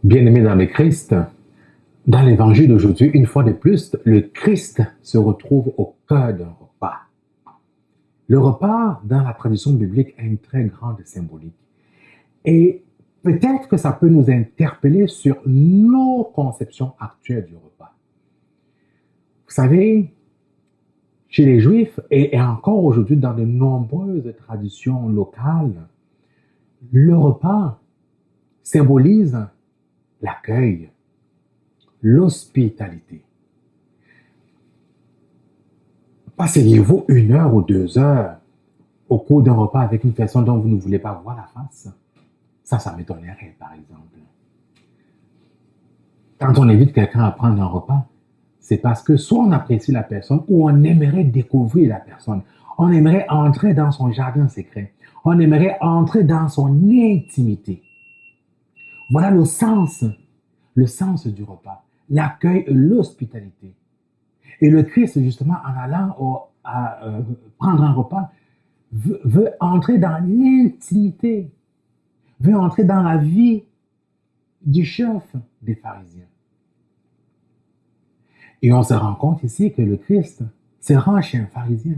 Bien-aimés dans le Christ, dans l'évangile d'aujourd'hui, une fois de plus, le Christ se retrouve au cœur d'un repas. Le repas, dans la tradition biblique, a une très grande symbolique. Et peut-être que ça peut nous interpeller sur nos conceptions actuelles du repas. Vous savez, chez les Juifs, et encore aujourd'hui dans de nombreuses traditions locales, le repas symbolise l'accueil, l'hospitalité. Passeriez-vous 1 heure ou 2 heures au cours d'un repas avec une personne dont vous ne voulez pas voir la face? Ça m'étonnerait, par exemple. Quand on invite quelqu'un à prendre un repas, c'est parce que soit on apprécie la personne ou on aimerait découvrir la personne. On aimerait entrer dans son jardin secret. On aimerait entrer dans son intimité. Voilà le sens du repas. L'accueil et l'hospitalité. Et le Christ, justement, en allant prendre un repas, veut entrer dans l'intimité, veut entrer dans la vie du chef des pharisiens. Et on se rend compte ici que le Christ se rend chez un pharisien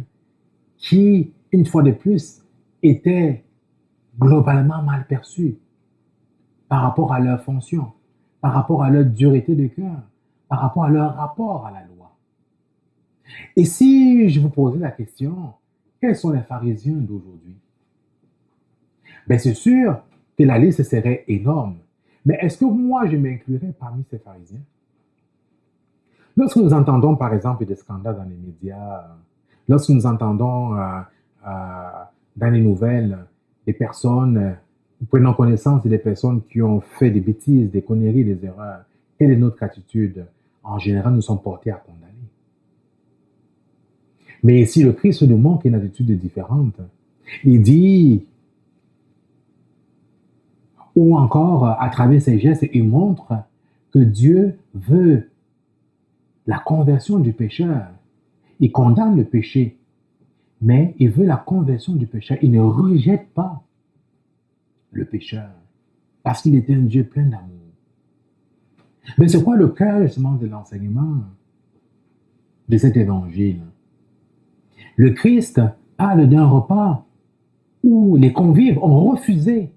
qui, une fois de plus, était globalement mal perçu par rapport à leur fonction, par rapport à leur dureté de cœur, par rapport à leur rapport à la loi. Et si je vous posais la question, quels sont les pharisiens d'aujourd'hui? Bien, c'est sûr que la liste serait énorme. Mais est-ce que moi, je m'inclurais parmi ces pharisiens? Lorsque nous entendons, par exemple, des scandales dans les médias, lorsque nous entendons dans les nouvelles des personnes, nous prenons connaissance des personnes qui ont fait des bêtises, des conneries, des erreurs, quelle est notre attitude? En général, nous sommes portés à condamner. Mais ici, le Christ nous montre une attitude différente. Il dit, ou encore, à travers ses gestes, il montre que Dieu veut la conversion du pécheur. Il condamne le péché, mais il veut la conversion du pécheur. Il ne rejette pas le pécheur, parce qu'il est un Dieu plein d'amour. Mais c'est quoi le cœur justement de l'enseignement de cet évangile? Le Christ parle d'un repas où les convives ont refusé,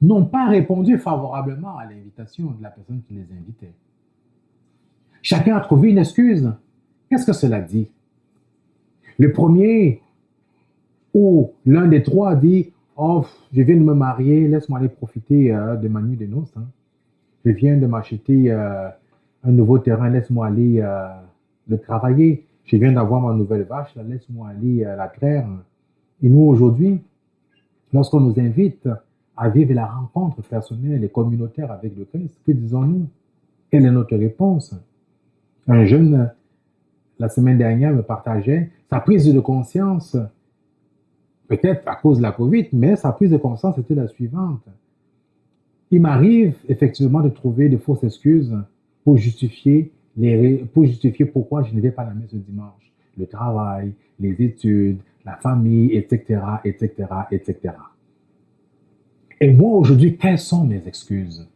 n'ont pas répondu favorablement à l'invitation de la personne qui les invitait. Chacun a trouvé une excuse. Qu'est-ce que cela dit? Le premier, ou l'un des trois dit, oh, je viens de me marier, laisse-moi aller profiter de ma nuit de noces. Hein. Je viens de m'acheter un nouveau terrain, laisse-moi aller le travailler. Je viens d'avoir ma nouvelle vache, laisse-moi aller la traire. Et nous, aujourd'hui, lorsqu'on nous invite à vivre la rencontre personnelle et communautaire avec le Christ, que disons-nous? Quelle est notre réponse? Un jeune, la semaine dernière, me partageait sa prise de conscience, peut-être à cause de la COVID, mais sa prise de conscience était la suivante. Il m'arrive effectivement de trouver de fausses excuses pour justifier pourquoi je ne vais pas à la messe le dimanche. Le travail, les études, la famille, etc., etc., etc. Et moi, aujourd'hui, quelles sont mes excuses?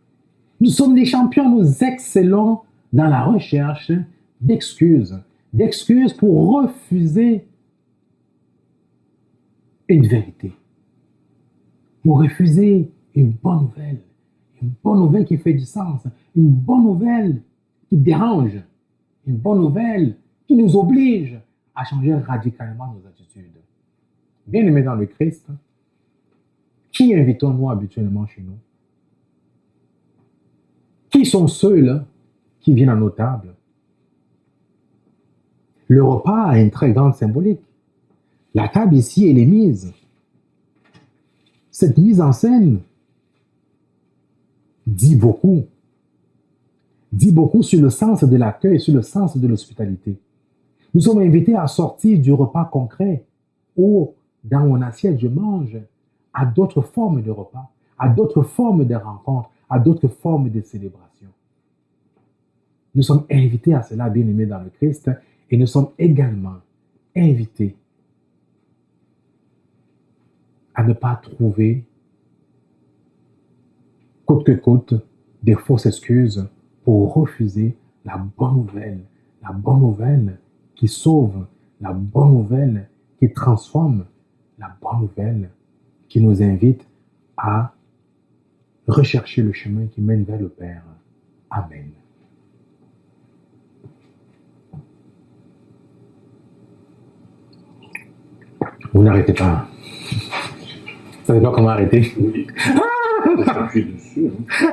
Nous sommes des champions, nous excellons dans la recherche d'excuses. D'excuses pour refuser une vérité. Pour refuser une bonne nouvelle. Une bonne nouvelle qui fait du sens. Une bonne nouvelle qui dérange. Une bonne nouvelle qui nous oblige à changer radicalement nos attitudes. Bien-aimés dans le Christ, qui invitons-nous habituellement chez nous? Qui sont ceux-là qui viennent à nos tables? Le repas a une très grande symbolique. La table ici, elle est mise. Cette mise en scène dit beaucoup sur le sens de l'accueil, sur le sens de l'hospitalité. Nous sommes invités à sortir du repas concret où, dans mon assiette, je mange à d'autres formes de repas, à d'autres formes de rencontres, à d'autres formes de célébration. Nous sommes invités à cela, bien-aimés dans le Christ, et nous sommes également invités à ne pas trouver, coûte que coûte, des fausses excuses pour refuser la bonne nouvelle qui sauve, la bonne nouvelle qui transforme, la bonne nouvelle qui nous invite à rechercher le chemin qui mène vers le Père. Amen. Vous n'arrêtez pas. Vous ne savez pas comment arrêter. Oui. Je t'appuie dessus.